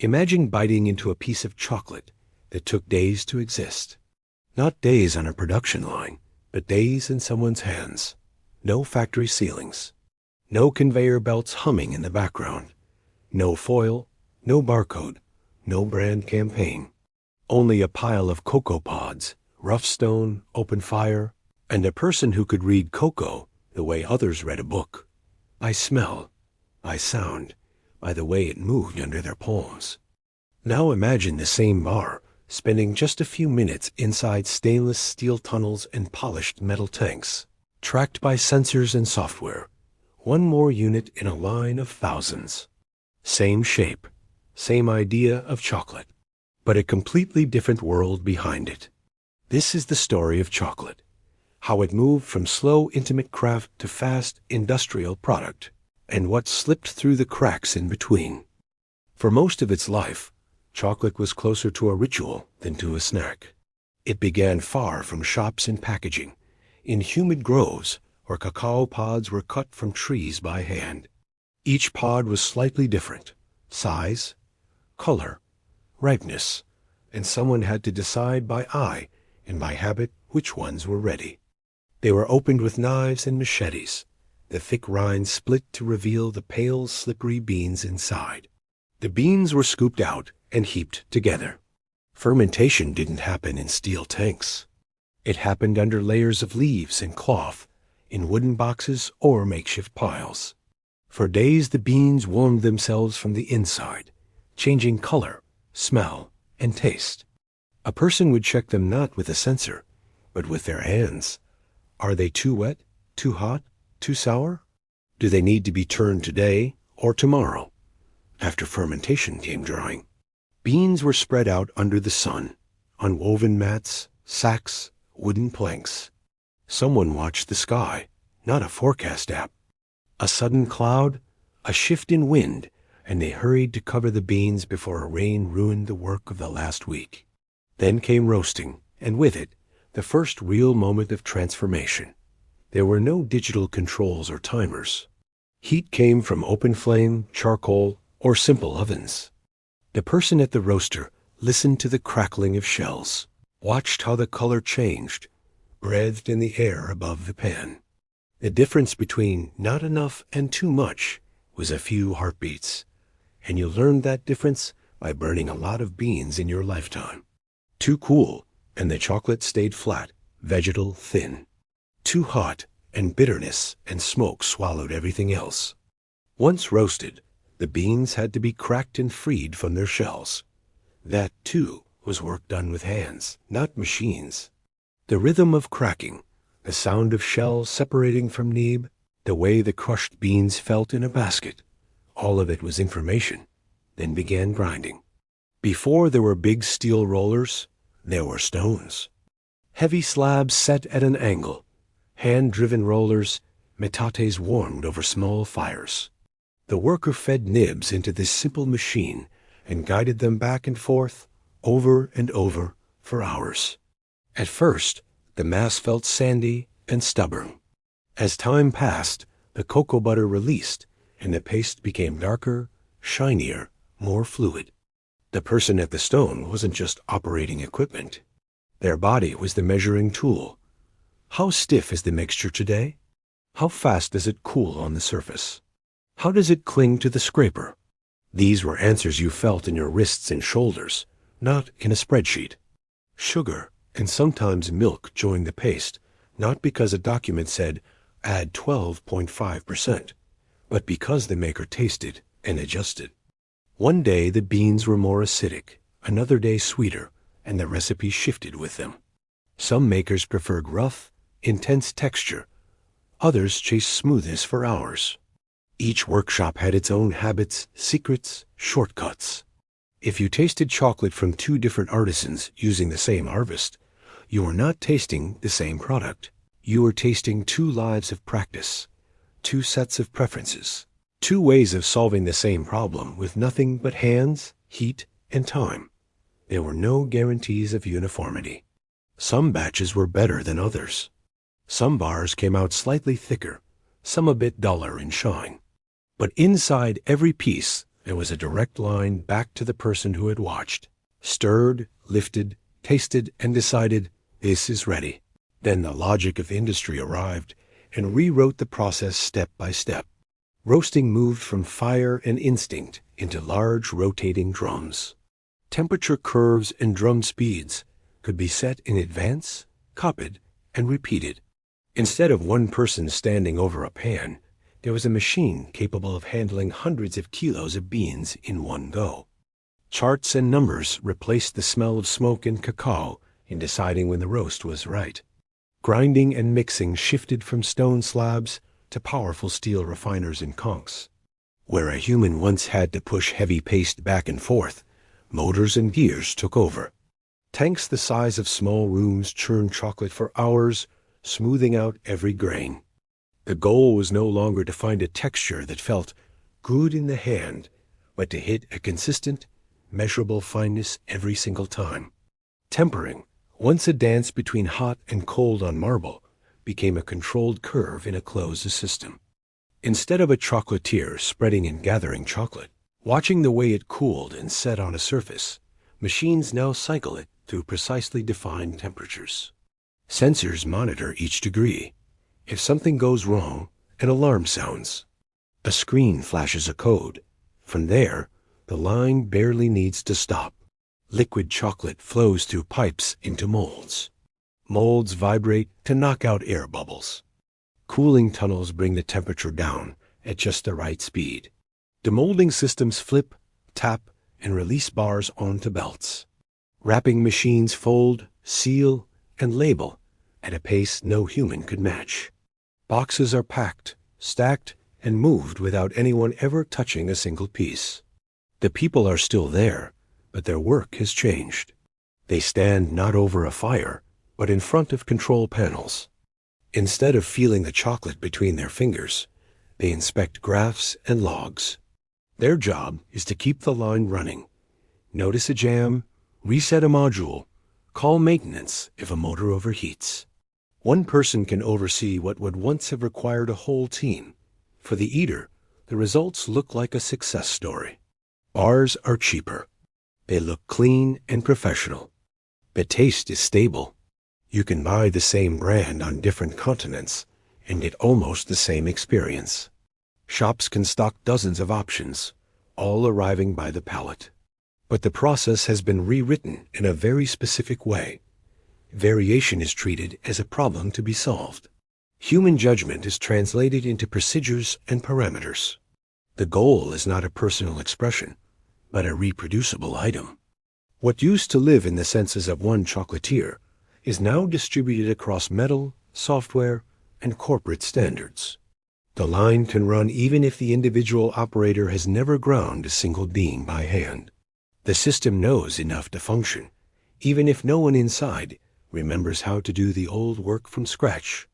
Imagine biting into a piece of chocolate that took days to exist. Not days on a production line, but days in someone's hands. No factory ceilings. No conveyor belts humming in the background. No foil, no barcode, no brand campaign. Only a pile of cocoa pods, rough stone, open fire, and a person who could read cocoa the way others read a book. I smell, I sound, by the way it moved under their palms. Now imagine the same bar spending just a few minutes inside stainless steel tunnels and polished metal tanks, tracked by sensors and software. One more unit in a line of thousands. Same shape, same idea of chocolate, but a completely different world behind it. This is the story of chocolate, how it moved from slow, intimate craft to fast, industrial product, and what slipped through the cracks in between. For most of its life, chocolate was closer to a ritual than to a snack. It began far from shops and packaging, in humid groves where cacao pods were cut from trees by hand. Each pod was slightly different, size, color, ripeness, and someone had to decide by eye and by habit which ones were ready. They were opened with knives and machetes, the thick rind split to reveal the pale, slippery beans inside. The beans were scooped out and heaped together. Fermentation didn't happen in steel tanks. It happened under layers of leaves and cloth, in wooden boxes or makeshift piles. For days the beans warmed themselves from the inside, changing color, smell, and taste. A person would check them not with a sensor, but with their hands. Are they too wet, too hot, too sour? Do they need to be turned today or tomorrow? After fermentation came drying. Beans were spread out under the sun, on woven mats, sacks, wooden planks. Someone watched the sky, not a forecast app. A sudden cloud, a shift in wind, and they hurried to cover the beans before a rain ruined the work of the last week. Then came roasting, and with it, the first real moment of transformation. There were no digital controls or timers. Heat came from open flame, charcoal, or simple ovens. The person at the roaster listened to the crackling of shells, watched how the color changed, breathed in the air above the pan. The difference between not enough and too much was a few heartbeats, and you learned that difference by burning a lot of beans in your lifetime. Too cool, and the chocolate stayed flat, vegetal, thin. Too hot, and bitterness and smoke swallowed everything else. Once roasted, the beans had to be cracked and freed from their shells. That, too, was work done with hands, not machines. The rhythm of cracking, the sound of shells separating from nib, the way the crushed beans felt in a basket, all of it was information. Then began grinding. Before there were big steel rollers, there were stones. Heavy slabs set at an angle, hand-driven rollers, metates warmed over small fires. The worker fed nibs into this simple machine and guided them back and forth, over and over, for hours. At first, the mass felt sandy and stubborn. As time passed, the cocoa butter released, and the paste became darker, shinier, more fluid. The person at the stone wasn't just operating equipment. Their body was the measuring tool. How stiff is the mixture today? How fast does it cool on the surface? How does it cling to the scraper? These were answers you felt in your wrists and shoulders, not in a spreadsheet. Sugar and sometimes milk joined the paste, not because a document said, add 12.5%, but because the maker tasted and adjusted. One day the beans were more acidic, another day sweeter, and the recipe shifted with them. Some makers preferred rough, intense texture. Others chased smoothness for hours. Each workshop had its own habits, secrets, shortcuts. If you tasted chocolate from two different artisans using the same harvest, you were not tasting the same product. You were tasting two lives of practice, two sets of preferences, two ways of solving the same problem with nothing but hands, heat, and time. There were no guarantees of uniformity. Some batches were better than others. Some bars came out slightly thicker, some a bit duller in shine. But inside every piece, There was a direct line back to the person who had watched, stirred, lifted, tasted, and decided, this is ready. Then the logic of industry arrived and rewrote the process step by step. Roasting moved from fire and instinct into large rotating drums. Temperature curves and drum speeds could be set in advance, copied, and repeated. Instead of one person standing over a pan, there was a machine capable of handling hundreds of kilos of beans in one go. Charts and numbers replaced the smell of smoke and cacao in deciding when the roast was right. Grinding and mixing shifted from stone slabs to powerful steel refiners and conchs. Where a human once had to push heavy paste back and forth, motors and gears took over. Tanks the size of small rooms churned chocolate for hours, smoothing out every grain. The goal was no longer to find a texture that felt good in the hand, but to hit a consistent, measurable fineness every single time. Tempering, once a dance between hot and cold on marble, became a controlled curve in a closed system. Instead of a chocolatier spreading and gathering chocolate, watching the way it cooled and set on a surface, machines now cycle it through precisely defined temperatures. Sensors monitor each degree. If something goes wrong, an alarm sounds. A screen flashes a code. From there, the line barely needs to stop. Liquid chocolate flows through pipes into molds. Molds vibrate to knock out air bubbles. Cooling tunnels bring the temperature down at just the right speed. Demolding systems flip, tap, and release bars onto belts. Wrapping machines fold, seal, and label at a pace no human could match. Boxes are packed, stacked, and moved without anyone ever touching a single piece. The people are still there, but their work has changed. They stand not over a fire, but in front of control panels. Instead of feeling the chocolate between their fingers, they inspect graphs and logs. Their job is to keep the line running. Notice a jam, reset a module, call maintenance if a motor overheats. One person can oversee what would once have required a whole team. For the eater, the results look like a success story. Bars are cheaper. They look clean and professional. The taste is stable. You can buy the same brand on different continents and get almost the same experience. Shops can stock dozens of options, all arriving by the pallet. But the process has been rewritten in a very specific way. Variation is treated as a problem to be solved. Human judgment is translated into procedures and parameters. The goal is not a personal expression, but a reproducible item. What used to live in the senses of one chocolatier is now distributed across metal, software, and corporate standards. The line can run even if the individual operator has never ground a single bean by hand. The system knows enough to function, even if no one inside remembers how to do the old work from scratch.